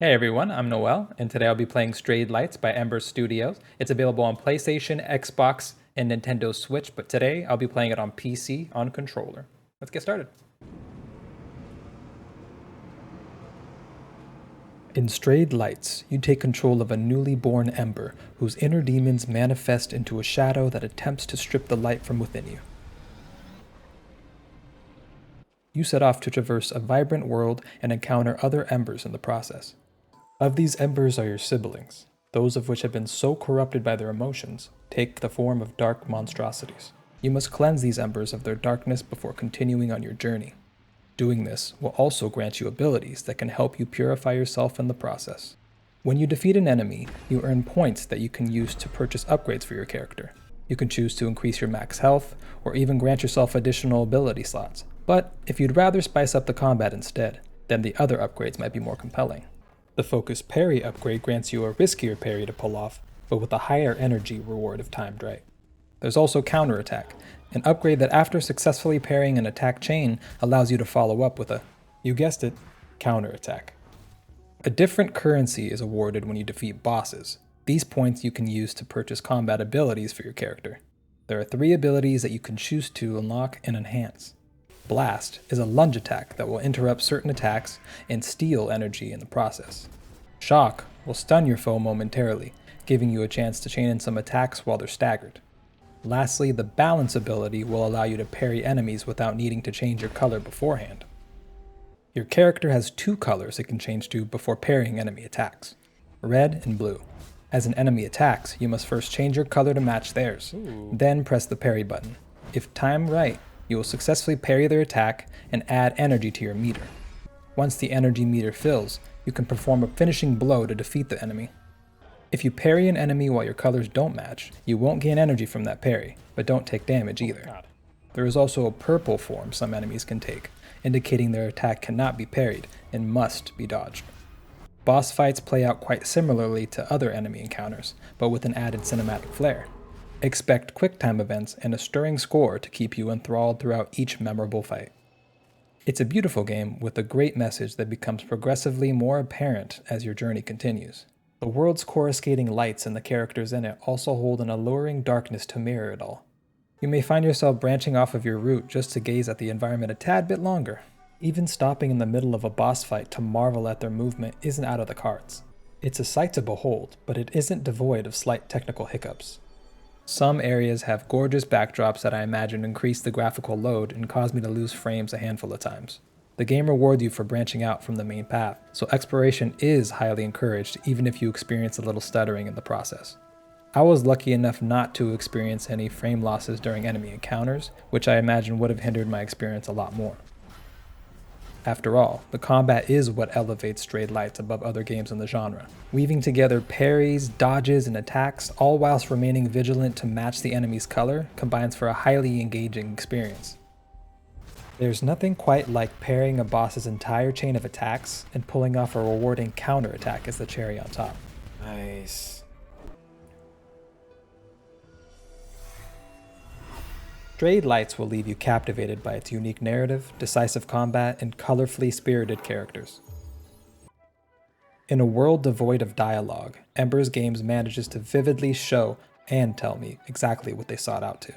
Hey everyone, I'm Noel, and today I'll be playing Strayed Lights by Embers Studios. It's available on PlayStation, Xbox, and Nintendo Switch, but today I'll be playing it on PC on controller. Let's get started. In Strayed Lights, you take control of a newly born Ember whose inner demons manifest into a shadow that attempts to strip the light from within you. You set off to traverse a vibrant world and encounter other Embers in the process. Of these embers are your siblings, those of which have been so corrupted by their emotions, take the form of dark monstrosities. You must cleanse these embers of their darkness before continuing on your journey. Doing this will also grant you abilities that can help you purify yourself in the process. When you defeat an enemy, you earn points that you can use to purchase upgrades for your character. You can choose to increase your max health, or even grant yourself additional ability slots. But if you'd rather spice up the combat instead, then the other upgrades might be more compelling. The Focus Parry upgrade grants you a riskier parry to pull off, but with a higher energy reward if timed right. There's also Counterattack, an upgrade that after successfully parrying an attack chain allows you to follow up with you guessed it, counterattack. A different currency is awarded when you defeat bosses. These points you can use to purchase combat abilities for your character. There are 3 abilities that you can choose to unlock and enhance. Blast is a lunge attack that will interrupt certain attacks and steal energy in the process. Shock will stun your foe momentarily, giving you a chance to chain in some attacks while they're staggered. Lastly, the Balance ability will allow you to parry enemies without needing to change your color beforehand. Your character has 2 colors it can change to before parrying enemy attacks: red and blue. As an enemy attacks, you must first change your color to match theirs, then press the parry button. If timed right, you will successfully parry their attack and add energy to your meter. Once the energy meter fills, you can perform a finishing blow to defeat the enemy. If you parry an enemy while your colors don't match, you won't gain energy from that parry, but don't take damage either. There is also a purple form some enemies can take, indicating their attack cannot be parried and must be dodged. Boss fights play out quite similarly to other enemy encounters, but with an added cinematic flair. Expect quick-time events and a stirring score to keep you enthralled throughout each memorable fight. It's a beautiful game with a great message that becomes progressively more apparent as your journey continues. The world's coruscating lights and the characters in it also hold an alluring darkness to mirror it all. You may find yourself branching off of your route just to gaze at the environment a tad bit longer. Even stopping in the middle of a boss fight to marvel at their movement isn't out of the cards. It's a sight to behold, but it isn't devoid of slight technical hiccups. Some areas have gorgeous backdrops that I imagine increase the graphical load and cause me to lose frames a handful of times. The game rewards you for branching out from the main path, so exploration is highly encouraged even if you experience a little stuttering in the process. I was lucky enough not to experience any frame losses during enemy encounters, which I imagine would have hindered my experience a lot more. After all, the combat is what elevates Strayed Lights above other games in the genre. Weaving together parries, dodges, and attacks, all whilst remaining vigilant to match the enemy's color, combines for a highly engaging experience. There's nothing quite like parrying a boss's entire chain of attacks and pulling off a rewarding counterattack as the cherry on top. Nice. Strayed Lights will leave you captivated by its unique narrative, decisive combat, and colorfully spirited characters. In a world devoid of dialogue, Embers Games manages to vividly show and tell me exactly what they sought out to.